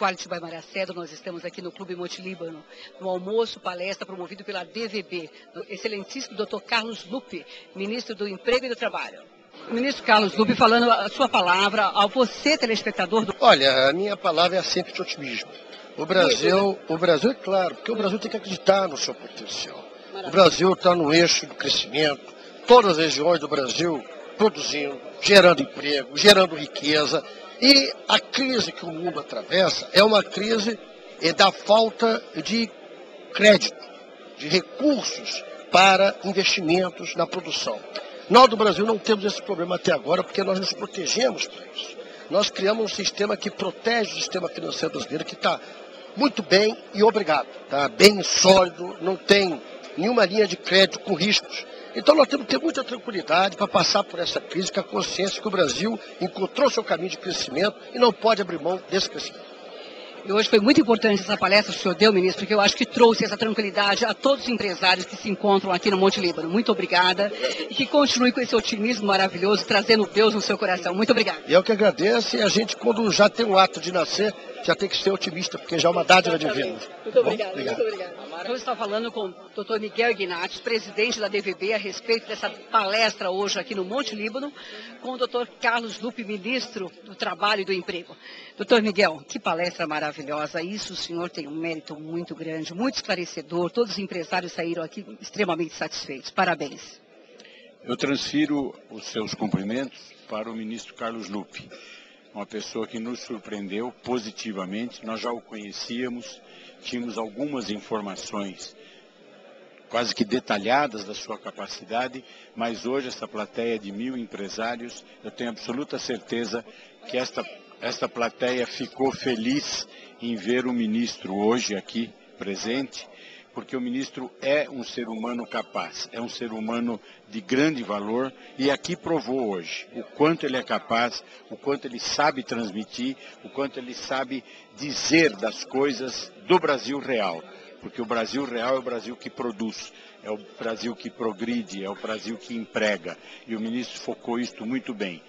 Quality by Maria, nós estamos aqui no Clube Monte Líbano, no almoço, palestra promovido pela DVB, do excelentíssimo Dr. Carlos Lupe, ministro do Emprego e do Trabalho. Ministro Carlos Lupe, falando a sua palavra ao você, telespectador do... Olha, a minha palavra é sempre de otimismo. O Brasil é claro, porque o Brasil tem que acreditar no seu potencial. O Brasil está no eixo do crescimento, todas as regiões do Brasil produzindo, gerando emprego, gerando riqueza. E a crise que o mundo atravessa é uma crise da falta de crédito, de recursos para investimentos na produção. Nós do Brasil não temos esse problema até agora porque nós nos protegemos para isso. Nós criamos um sistema que protege o sistema financeiro brasileiro, que está muito bem e obrigado, está bem sólido, não tem nenhuma linha de crédito com riscos. Então nós temos que ter muita tranquilidade para passar por essa crise, com a consciência que o Brasil encontrou seu caminho de crescimento e não pode abrir mão desse crescimento. E hoje foi muito importante essa palestra que o senhor deu, ministro, porque eu acho que trouxe essa tranquilidade a todos os empresários que se encontram aqui no Monte Líbano. Muito obrigada e que continue com esse otimismo maravilhoso, trazendo Deus no seu coração. Muito obrigada. E eu que agradeço, e a gente, quando já tem um ato de nascer, já tem que ser otimista, porque já é uma dádiva divina. Muito obrigada, muito obrigada. Vamos estar falando com o Dr. Miguel Ignatius, presidente da DVB, a respeito dessa palestra hoje aqui no Monte Líbano, com o Dr. Carlos Lupe, ministro do Trabalho e do Emprego. Dr. Miguel, que palestra maravilhosa. Isso o senhor tem um mérito muito grande, muito esclarecedor. Todos os empresários saíram aqui extremamente satisfeitos. Parabéns. Eu transfiro os seus cumprimentos para o ministro Carlos Lupe, uma pessoa que nos surpreendeu positivamente. Nós já o conhecíamos, tínhamos algumas informações quase que detalhadas da sua capacidade, mas hoje essa plateia de 1000 empresários, eu tenho absoluta certeza que esta plateia ficou feliz em ver o ministro hoje aqui presente, porque o ministro é um ser humano capaz, é um ser humano de grande valor e aqui provou hoje o quanto ele é capaz, o quanto ele sabe transmitir, o quanto ele sabe dizer das coisas do Brasil real, porque o Brasil real é o Brasil que produz, é o Brasil que progride, é o Brasil que emprega, e o ministro focou isto muito bem.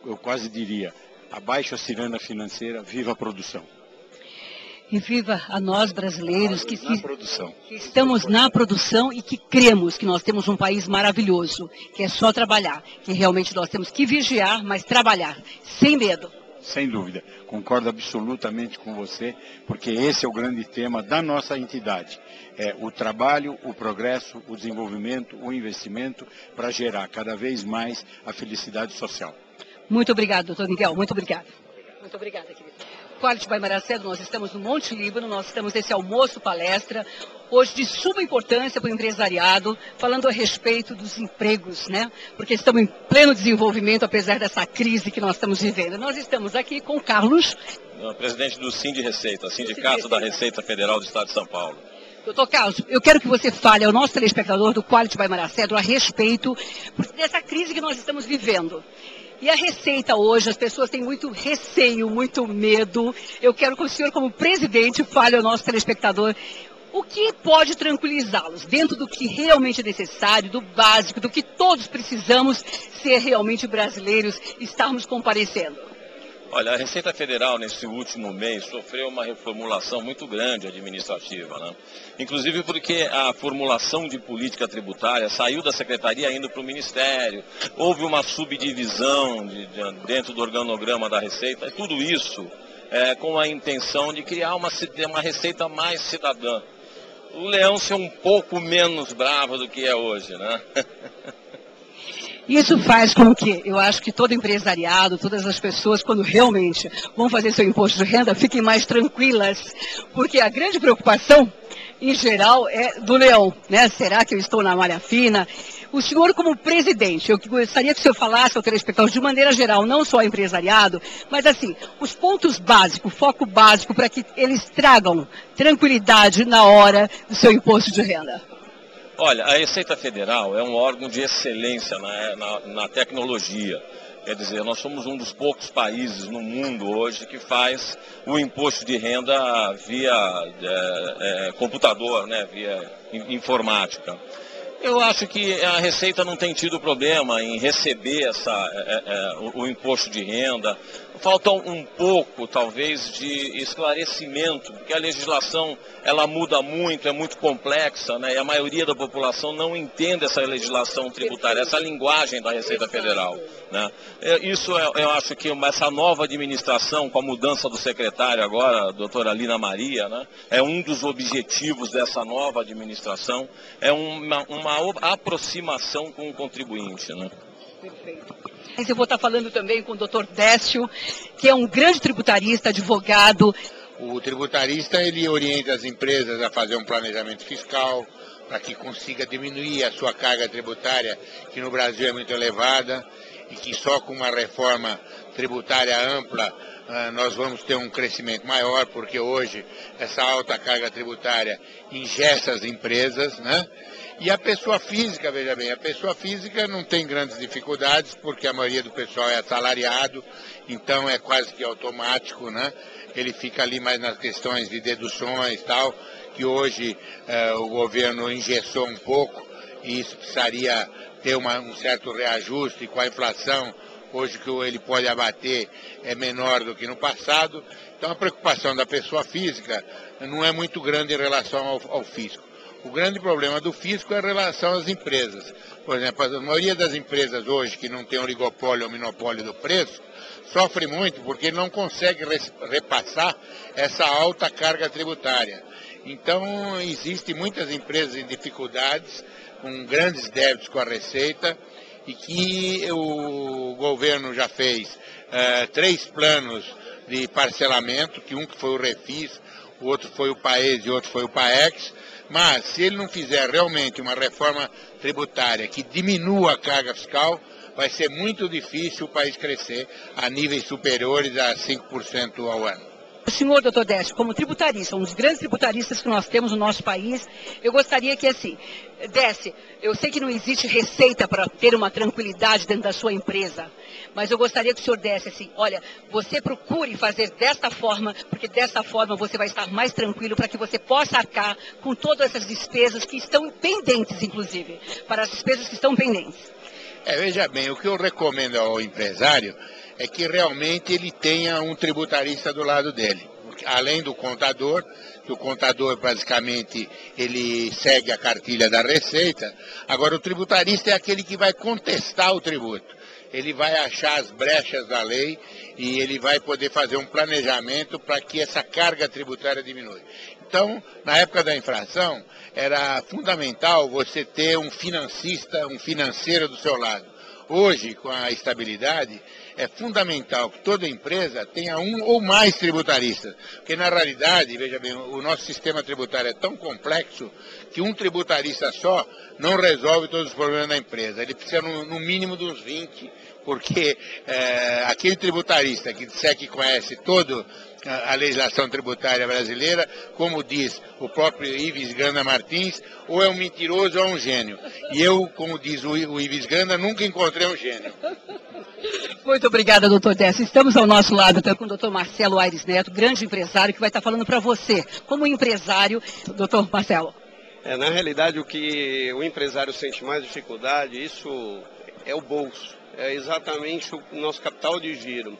Eu quase diria, abaixo a ciranda financeira, viva a produção. E viva a nós brasileiros que estamos na produção e que cremos que nós temos um país maravilhoso, que é só trabalhar, que realmente nós temos que vigiar, mas trabalhar, sem medo. Sem dúvida, concordo absolutamente com você, porque esse é o grande tema da nossa entidade. É o trabalho, o progresso, o desenvolvimento, o investimento para gerar cada vez mais a felicidade social. Muito obrigado, doutor Miguel, muito obrigado. Muito obrigada, querido. Quality by Maria, nós estamos no Monte Líbano, nós estamos nesse almoço palestra, hoje de suma importância para o empresariado, falando a respeito dos empregos, né? Porque estamos em pleno desenvolvimento, apesar dessa crise que nós estamos vivendo. Nós estamos aqui com o Carlos, presidente do Sindreceita, Sindicato da Receita Federal do Estado de São Paulo. Doutor Carlos, eu quero que você fale ao nosso telespectador do Quality by Maria a respeito dessa crise que nós estamos vivendo. E a Receita hoje, as pessoas têm muito receio, muito medo. Eu quero que o senhor, como presidente, fale ao nosso telespectador o que pode tranquilizá-los, dentro do que realmente é necessário, do básico, do que todos precisamos ser realmente brasileiros, estarmos comparecendo. Olha, a Receita Federal, nesse último mês, sofreu uma reformulação muito grande administrativa, né? Inclusive porque a formulação de política tributária saiu da Secretaria indo para o Ministério, houve uma subdivisão dentro do organograma da Receita, e tudo isso com a intenção de criar uma Receita mais cidadã. O leão ser um pouco menos bravo do que é hoje, né? Isso faz com que, eu acho que todo empresariado, todas as pessoas, quando realmente vão fazer seu imposto de renda, fiquem mais tranquilas, porque a grande preocupação, em geral, é do leão, né? Será que eu estou na malha fina? O senhor, como presidente, eu gostaria que o senhor falasse ao telespectador de maneira geral, não só ao empresariado, mas assim, os pontos básicos, o foco básico para que eles tragam tranquilidade na hora do seu imposto de renda. Olha, a Receita Federal é um órgão de excelência na tecnologia. Quer dizer, nós somos um dos poucos países no mundo hoje que faz o imposto de renda via computador, né, via informática. Eu acho que a Receita não tem tido problema em receber o imposto de renda. Falta um pouco, talvez, de esclarecimento, porque a legislação ela muda muito, é muito complexa, né? E a maioria da população não entende essa legislação tributária, essa linguagem da Receita Federal, né? Isso eu acho que essa nova administração, com a mudança do secretário agora, a doutora Lina Maria, né? É um dos objetivos dessa nova administração, é uma aproximação com o contribuinte, né? Perfeito. Eu vou estar falando também com o Dr. Décio, que é um grande tributarista, advogado. O tributarista, ele orienta as empresas a fazer um planejamento fiscal para que consiga diminuir a sua carga tributária, que no Brasil é muito elevada, e que só com uma reforma tributária ampla nós vamos ter um crescimento maior, porque hoje essa alta carga tributária ingessa as empresas, né? E a pessoa física, veja bem, a pessoa física não tem grandes dificuldades, porque a maioria do pessoal é assalariado, então é quase que automático, né? Ele fica ali mais nas questões de deduções e tal, que hoje o governo engessou um pouco, e isso precisaria ter um certo reajuste, e com a inflação, hoje que ele pode abater é menor do que no passado. Então a preocupação da pessoa física não é muito grande em relação ao fisco. O grande problema do fisco é a relação às empresas. Por exemplo, a maioria das empresas hoje que não tem oligopólio ou monopólio do preço, sofre muito porque não consegue repassar essa alta carga tributária. Então, existem muitas empresas em dificuldades, com grandes débitos com a Receita, e que o governo já fez 3 planos de parcelamento, que um que foi o Refis, o outro foi o PAES e o outro foi o PAEX. Mas, se ele não fizer realmente uma reforma tributária que diminua a carga fiscal, vai ser muito difícil o país crescer a níveis superiores a 5% ao ano. O senhor, doutor Décio, como tributarista, um dos grandes tributaristas que nós temos no nosso país, eu gostaria que, assim, Décio, eu sei que não existe receita para ter uma tranquilidade dentro da sua empresa, mas eu gostaria que o senhor desse assim, olha, você procure fazer desta forma, porque dessa forma você vai estar mais tranquilo para que você possa arcar com todas essas despesas que estão pendentes, inclusive, para as despesas que estão pendentes. Veja bem, o que eu recomendo ao empresário é que realmente ele tenha um tributarista do lado dele. Além do contador, que o contador basicamente ele segue a cartilha da Receita, agora o tributarista é aquele que vai contestar o tributo. Ele vai achar as brechas da lei e ele vai poder fazer um planejamento para que essa carga tributária diminua. Então, na época da infração, era fundamental você ter um financista, um financeiro do seu lado. Hoje, com a estabilidade, é fundamental que toda empresa tenha um ou mais tributaristas. Porque, na realidade, veja bem, o nosso sistema tributário é tão complexo que um tributarista só não resolve todos os problemas da empresa. Ele precisa, no mínimo, de uns 20, porque aquele tributarista que disser que conhece todo a legislação tributária brasileira, como diz o próprio Ives Ganda Martins, ou é um mentiroso ou é um gênio. E eu, como diz o Ives Ganda, nunca encontrei um gênio. Muito obrigada, doutor Décio. Estamos ao nosso lado com o doutor Marcelo Aires Neto, grande empresário, que vai estar falando para você, como empresário, doutor Marcelo. Na realidade, o que o empresário sente mais dificuldade, isso é o bolso, é exatamente o nosso capital de giro.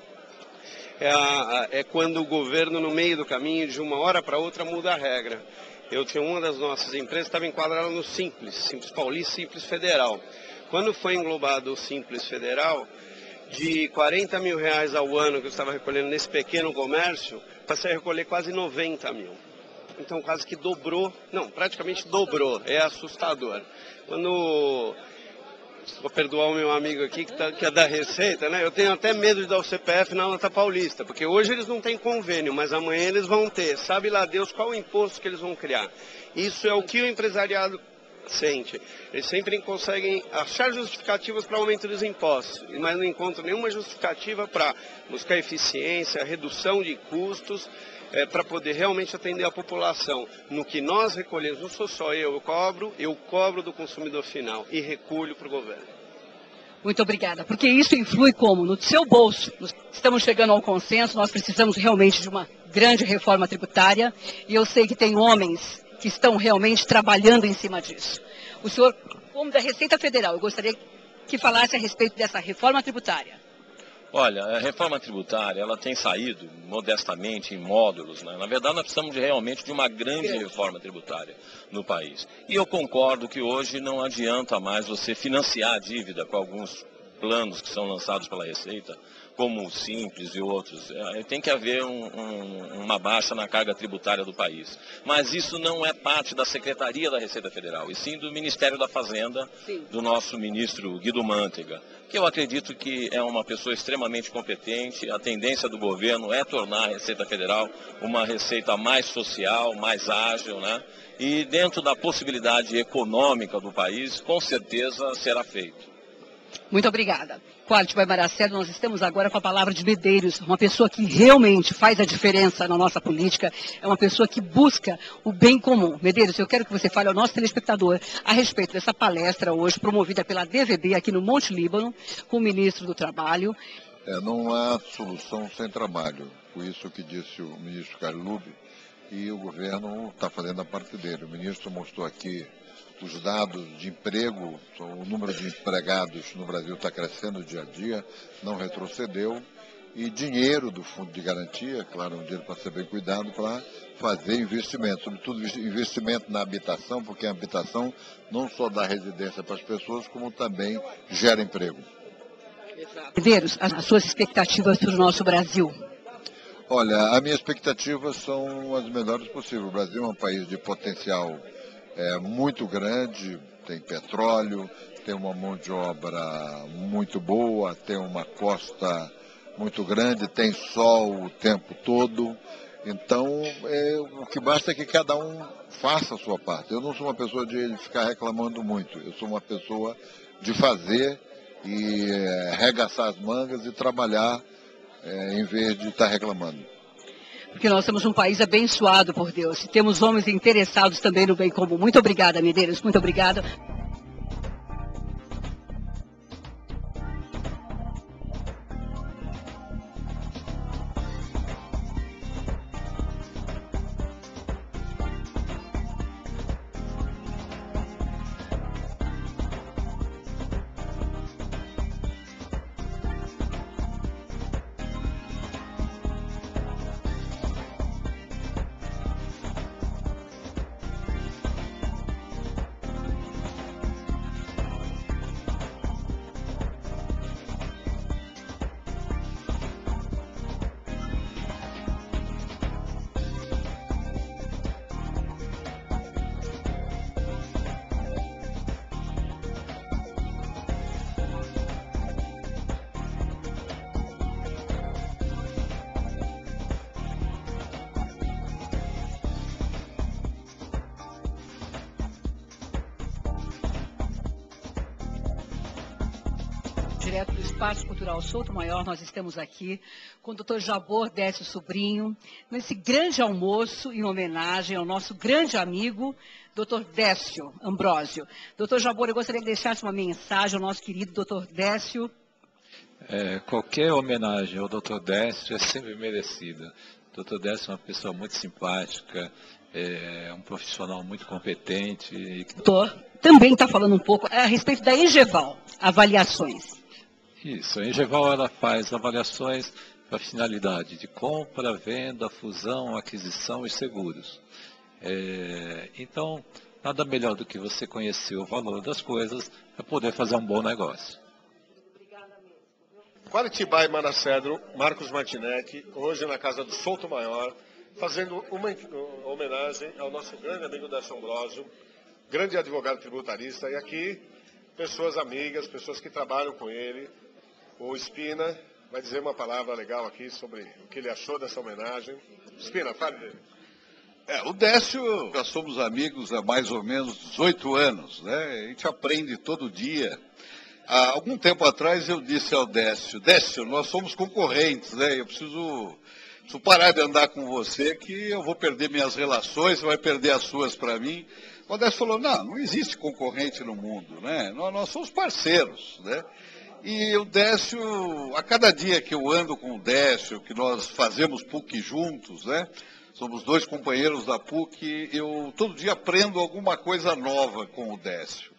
É quando o governo, no meio do caminho, de uma hora para outra, muda a regra. Eu tinha uma das nossas empresas que estava enquadrada no Simples Paulista, Simples Federal. Quando foi englobado o Simples Federal, de R$40 mil ao ano que eu estava recolhendo nesse pequeno comércio, passei a recolher quase 90 mil. Então quase que dobrou, não, praticamente dobrou, é assustador. Quando... Vou perdoar o meu amigo aqui que é da Receita, né? Eu tenho até medo de dar o CPF na nota paulista, porque hoje eles não têm convênio, mas amanhã eles vão ter. Sabe lá Deus qual o imposto que eles vão criar. Isso é o que o empresariado sente. Eles sempre conseguem achar justificativas para o aumento dos impostos, mas não encontram nenhuma justificativa para buscar eficiência, redução de custos, para poder realmente atender a população. No que nós recolhemos, não sou só eu cobro do consumidor final e recolho para o governo. Muito obrigada, porque isso influi como? No seu bolso. Estamos chegando ao consenso, nós precisamos realmente de uma grande reforma tributária e eu sei que tem homens que estão realmente trabalhando em cima disso. O senhor como da Receita Federal. Eu gostaria que falasse a respeito dessa reforma tributária. Olha, a reforma tributária, ela tem saído modestamente em módulos, né? Na verdade, nós precisamos realmente de uma grande reforma tributária no país. E eu concordo que hoje não adianta mais você financiar a dívida com alguns planos que são lançados pela Receita, como o Simples e outros. Tem que haver uma baixa na carga tributária do país. Mas isso não é parte da Secretaria da Receita Federal, e sim do Ministério da Fazenda, do nosso ministro Guido Mantega, que eu acredito que é uma pessoa extremamente competente. A tendência do governo é tornar a Receita Federal uma receita mais social, mais ágil, né? E dentro da possibilidade econômica do país, com certeza será feito. Muito obrigada. Quality by Maracelo, nós estamos agora com a palavra de Medeiros, uma pessoa que realmente faz a diferença na nossa política, é uma pessoa que busca o bem comum. Medeiros, eu quero que você fale ao nosso telespectador a respeito dessa palestra hoje, promovida pela DVB aqui no Monte Líbano, com o ministro do Trabalho. Não há solução sem trabalho, por isso que disse o ministro Carlos Lupe, e o governo está fazendo a parte dele. O ministro mostrou aqui os dados de emprego, o número de empregados no Brasil está crescendo dia a dia, não retrocedeu, e dinheiro do Fundo de Garantia, claro, um dinheiro para ser bem cuidado, para fazer investimento, sobretudo investimento na habitação, porque a habitação não só dá residência para as pessoas, como também gera emprego. Medeiros, as suas expectativas para o nosso Brasil? Olha, as minhas expectativas são as melhores possíveis. O Brasil é um país de potencial muito grande, tem petróleo, tem uma mão de obra muito boa, tem uma costa muito grande, tem sol o tempo todo. Então, o que basta é que cada um faça a sua parte. Eu não sou uma pessoa de ficar reclamando muito, eu sou uma pessoa de fazer e arregaçar as mangas e trabalhar em vez de estar reclamando. Porque nós somos um país abençoado por Deus e temos homens interessados também no bem comum. Muito obrigada, Medeiros, muito obrigada. Direto do Espaço Cultural Souto Maior, nós estamos aqui com o Dr. Jabor Décio Sobrinho, nesse grande almoço em homenagem ao nosso grande amigo, Dr. Décio Ambrósio. Dr. Jabor, eu gostaria que deixasse uma mensagem ao nosso querido Dr. Décio. Qualquer homenagem ao Dr. Décio é sempre merecida. O Dr. Décio é uma pessoa muito simpática, um profissional muito competente. Doutor, também está falando um pouco a respeito da Engeval, avaliações. Isso, a Engeval ela faz avaliações para finalidade de compra, venda, fusão, aquisição e seguros. Então, nada melhor do que você conhecer o valor das coisas para poder fazer um bom negócio. Quality by Maracedro, Marcos Martinec, hoje na casa do Souto Maior, fazendo uma homenagem ao nosso grande amigo Décio Ambrósio, grande advogado tributarista, e aqui pessoas amigas, pessoas que trabalham com ele. O Espina vai dizer uma palavra legal aqui sobre o que ele achou dessa homenagem. Espina, fale dele. O Décio, nós somos amigos há mais ou menos 18 anos, né? A gente aprende todo dia. Há algum tempo atrás eu disse ao Décio, nós somos concorrentes, né? Eu preciso parar de andar com você que eu vou perder minhas relações, você vai perder as suas para mim. O Décio falou, não existe concorrente no mundo, né? Nós somos parceiros, né? E o Décio, a cada dia que eu ando com o Décio, que nós fazemos PUC juntos, né? Somos dois companheiros da PUC, eu todo dia aprendo alguma coisa nova com o Décio.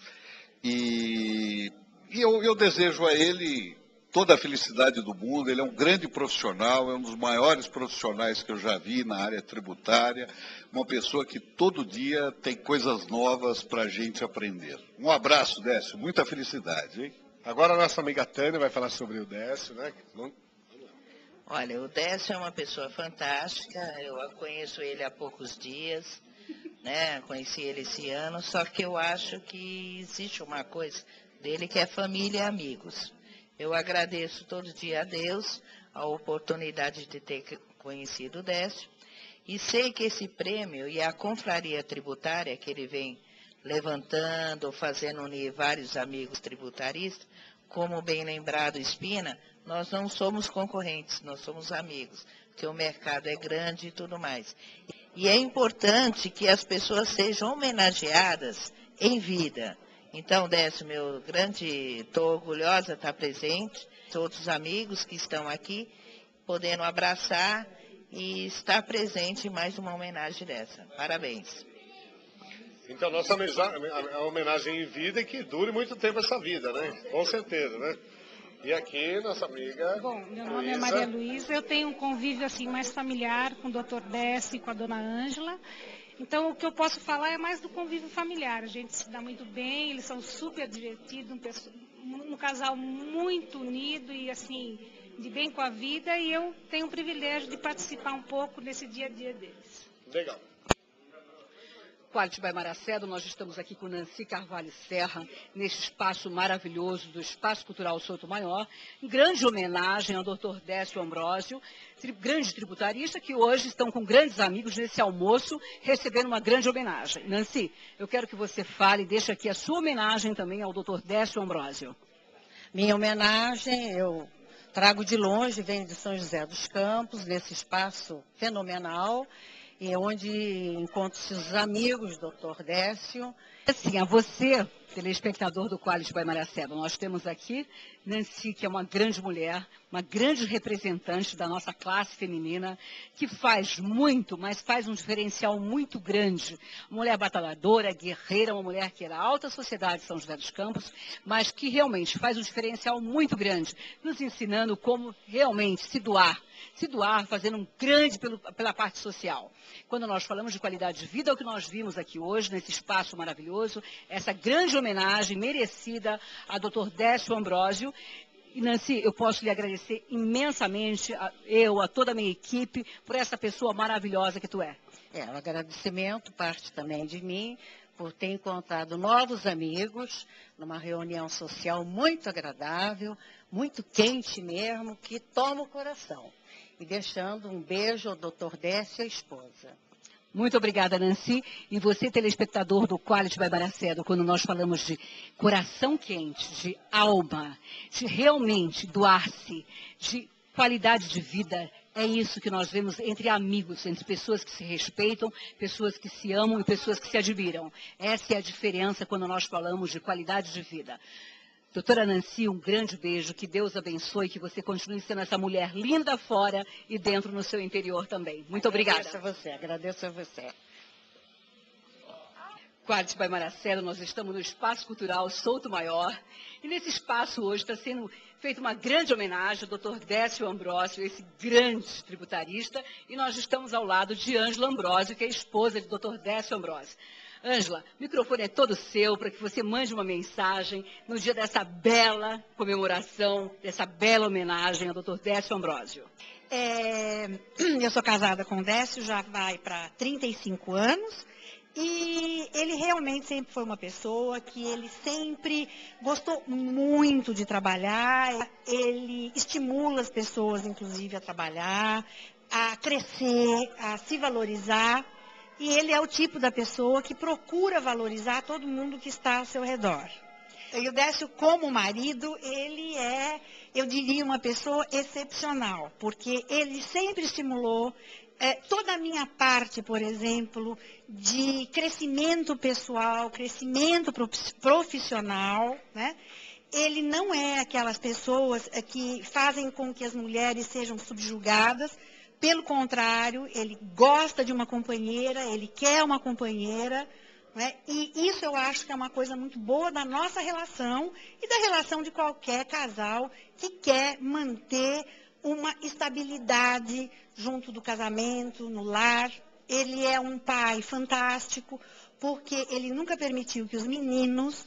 E eu desejo a ele toda a felicidade do mundo. Ele é um grande profissional, é um dos maiores profissionais que eu já vi na área tributária, uma pessoa que todo dia tem coisas novas para a gente aprender. Um abraço, Décio, muita felicidade, hein? Agora a nossa amiga Tânia vai falar sobre o Décio, né? Olha, o Décio é uma pessoa fantástica, eu conheço ele há poucos dias, né? Conheci ele esse ano, só que eu acho que existe uma coisa dele que é família e amigos. Eu agradeço todo dia a Deus a oportunidade de ter conhecido o Décio e sei que esse prêmio e a confraria tributária que ele vem levantando, fazendo unir vários amigos tributaristas, como bem lembrado Espina, nós não somos concorrentes, nós somos amigos, porque o mercado é grande e tudo mais. E é importante que as pessoas sejam homenageadas em vida. Então, Décio, estou orgulhosa de estar presente, todos os amigos que estão aqui, podendo abraçar e estar presente em mais uma homenagem dessa. Parabéns. Então, nossa homenagem em vida e que dure muito tempo essa vida, né? Com certeza, né? E aqui, nossa amiga. Bom, meu nome é Maria Luísa, eu tenho um convívio assim mais familiar com o Dr. Décio e com a dona Ângela. Então, o que eu posso falar é mais do convívio familiar. A gente se dá muito bem, eles são super divertidos, um casal muito unido e, assim, de bem com a vida. E eu tenho o privilégio de participar um pouco desse dia a dia deles. Legal. Quality by Maracedo, nós estamos aqui com Nancy Carvalho Serra, neste espaço maravilhoso do Espaço Cultural Souto Maior, em grande homenagem ao Dr. Décio Ambrósio, grande tributarista, que hoje estão com grandes amigos nesse almoço, recebendo uma grande homenagem. Nancy, eu quero que você fale, deixe aqui a sua homenagem também ao Dr. Décio Ambrósio. Minha homenagem, eu trago de longe, venho de São José dos Campos, nesse espaço fenomenal, e onde encontro seus amigos, doutor Décio. Assim, a você, telespectador do Quality by Maracedo, nós temos aqui Nancy, que é uma grande mulher, uma grande representante da nossa classe feminina, que faz muito, mas faz um diferencial muito grande. Uma mulher batalhadora, guerreira, uma mulher que é da alta sociedade de São José dos Campos, mas que realmente faz um diferencial muito grande, nos ensinando como realmente se doar, fazendo um grande pela parte social. Quando nós falamos de qualidade de vida, é o que nós vimos aqui hoje, nesse espaço maravilhoso, essa grande homenagem merecida a Dr. Décio Ambrósio. E, Nancy, eu posso lhe agradecer imensamente, a toda a minha equipe, por essa pessoa maravilhosa que tu é. O agradecimento parte também de mim, por ter encontrado novos amigos, numa reunião social muito agradável, muito quente mesmo, que toma o coração. E deixando um beijo ao doutor Décio e à esposa. Muito obrigada, Nancy. E você, telespectador do Quality by Maracedo, quando nós falamos de coração quente, de alma, de realmente doar-se, de qualidade de vida, é isso que nós vemos entre amigos, entre pessoas que se respeitam, pessoas que se amam e pessoas que se admiram. Essa é a diferença quando nós falamos de qualidade de vida. Doutora Nancy, um grande beijo, que Deus abençoe, que você continue sendo essa mulher linda fora e dentro no seu interior também. Muito obrigada. Agradeço a você. Quality by Maracedo, nós estamos no Espaço Cultural Souto Maior, e nesse espaço hoje está sendo feita uma grande homenagem ao Dr. Décio Ambrósio, esse grande tributarista, e nós estamos ao lado de Ângela Ambrósio, que é a esposa de Dr. Décio Ambrósio. Ângela, o microfone é todo seu para que você mande uma mensagem no dia dessa bela comemoração, dessa bela homenagem ao Dr. Décio Ambrósio. Eu sou casada com o Décio, já vai para 35 anos. E ele realmente sempre foi uma pessoa que ele sempre gostou muito de trabalhar. Ele estimula as pessoas, inclusive, a trabalhar, a crescer, a se valorizar. E ele é o tipo da pessoa que procura valorizar todo mundo que está ao seu redor. E o Décio, como marido, ele é, eu diria, uma pessoa excepcional, porque ele sempre estimulou toda a minha parte, por exemplo, de crescimento pessoal, crescimento profissional, né? Ele não é aquelas pessoas que fazem com que as mulheres sejam subjugadas. Pelo contrário, ele gosta de uma companheira, ele quer uma companheira, né? E isso eu acho que é uma coisa muito boa da nossa relação e da relação de qualquer casal que quer manter uma estabilidade junto do casamento, no lar. Ele é um pai fantástico, porque ele nunca permitiu que os meninos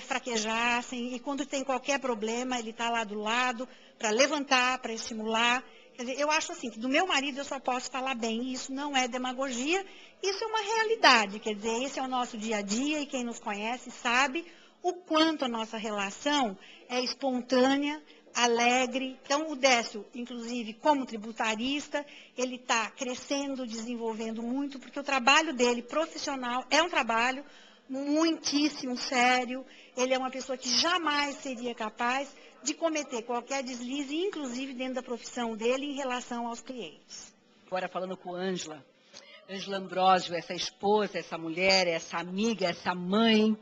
fraquejassem, e quando tem qualquer problema, ele está lá do lado para levantar, para estimular. Quer dizer, eu acho assim, que do meu marido eu só posso falar bem, e isso não é demagogia, isso é uma realidade, quer dizer, esse é o nosso dia a dia, e quem nos conhece sabe o quanto a nossa relação é espontânea, alegre. Então, o Décio, inclusive, como tributarista, ele está crescendo, desenvolvendo muito, porque o trabalho dele, profissional, é um trabalho muitíssimo sério. Ele é uma pessoa que jamais seria capaz de cometer qualquer deslize, inclusive dentro da profissão dele, em relação aos clientes. Agora falando com Ângela Ambrósio, essa esposa, essa mulher, essa amiga, essa mãe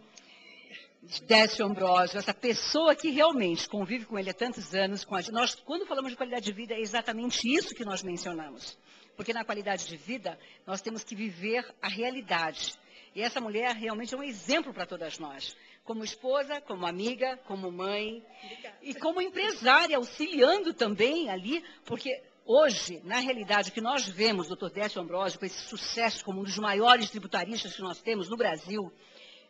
de Décio Ambrósio, essa pessoa que realmente convive com ele há tantos anos. Nós, quando falamos de qualidade de vida, é exatamente isso que nós mencionamos. Porque na qualidade de vida, nós temos que viver a realidade. E essa mulher realmente é um exemplo para todas nós. Como esposa, como amiga, como mãe. Obrigada. E como empresária, auxiliando também ali, porque hoje, na realidade, o que nós vemos, doutor Décio Ambrósio, com esse sucesso como um dos maiores tributaristas que nós temos no Brasil.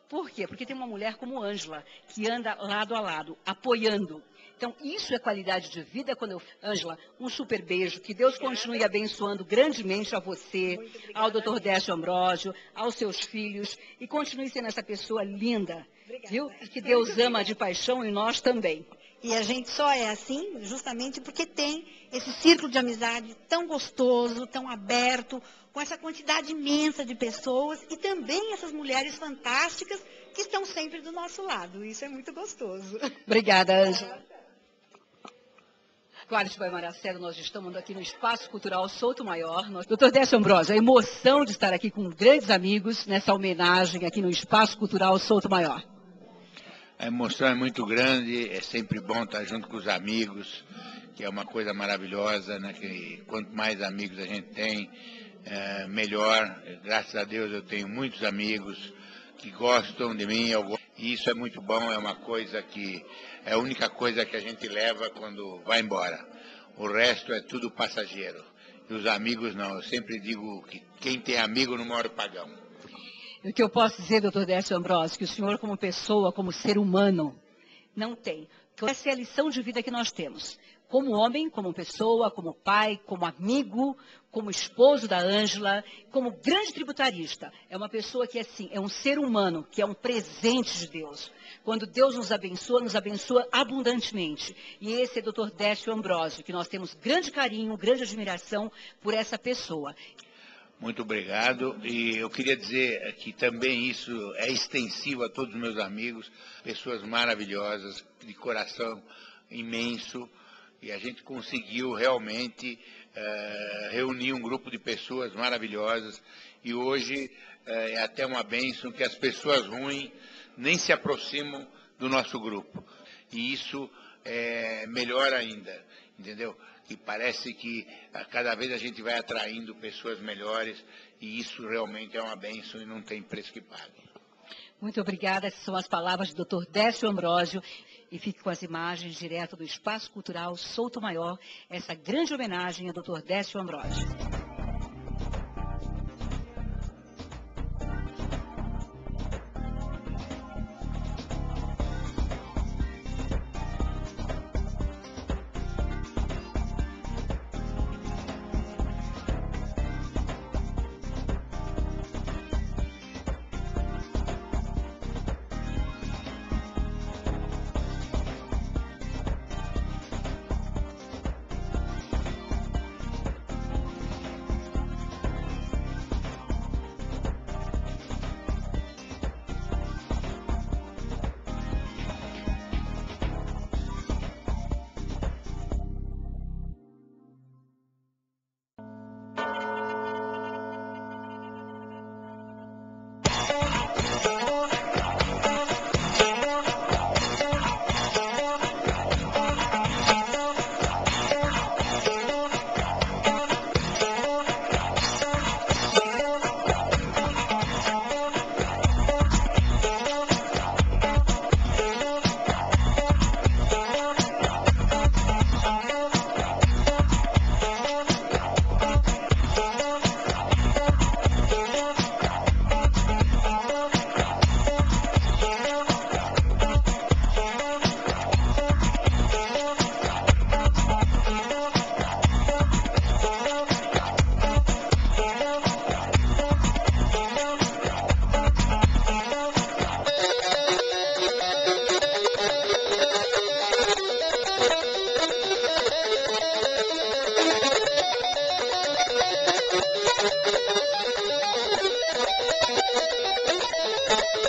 Por quê? Porque tem uma mulher como Ângela, que anda lado a lado, apoiando. Então, isso é qualidade de vida. Ângela, um super beijo. Que Deus continue abençoando grandemente a você, ao doutor Décio Ambrósio, aos seus filhos. E continue sendo essa pessoa linda, viu? Que Deus ama de paixão e nós também. E a gente só é assim justamente porque tem esse círculo de amizade tão gostoso, tão aberto, com essa quantidade imensa de pessoas e também essas mulheres fantásticas que estão sempre do nosso lado. Isso é muito gostoso. Obrigada, Ângela. Cláudio Maracelo, nós estamos aqui no Espaço Cultural Souto Maior. Doutor Décio Ambrósio, a emoção de estar aqui com grandes amigos nessa homenagem aqui no Espaço Cultural Souto Maior. A emoção é muito grande, é sempre bom estar junto com os amigos, que é uma coisa maravilhosa, né? Que quanto mais amigos a gente tem, melhor. Graças a Deus eu tenho muitos amigos que gostam de mim, e isso é muito bom, é uma coisa que é a única coisa que a gente leva quando vai embora. O resto é tudo passageiro. E os amigos não, eu sempre digo que quem tem amigo não mora pagão. O que eu posso dizer, doutor Décio Ambrósio, que o senhor como pessoa, como ser humano, não tem. Essa é a lição de vida que nós temos. Como homem, como pessoa, como pai, como amigo, como esposo da Ângela, como grande tributarista. É uma pessoa que, assim, é um ser humano, que é um presente de Deus. Quando Deus nos abençoa abundantemente. E esse é o doutor Décio Ambrósio, que nós temos grande carinho, grande admiração por essa pessoa. Muito obrigado, e eu queria dizer que também isso é extensivo a todos os meus amigos, pessoas maravilhosas, de coração imenso, e a gente conseguiu realmente reunir um grupo de pessoas maravilhosas, e hoje é até uma bênção que as pessoas ruins nem se aproximam do nosso grupo, e isso é melhor ainda, entendeu? E parece que cada vez a gente vai atraindo pessoas melhores, e isso realmente é uma bênção e não tem preço que pague. Muito obrigada, essas são as palavras do Dr. Décio Ambrósio, e fique com as imagens direto do Espaço Cultural Souto Maior, essa grande homenagem ao Dr. Décio Ambrósio. Música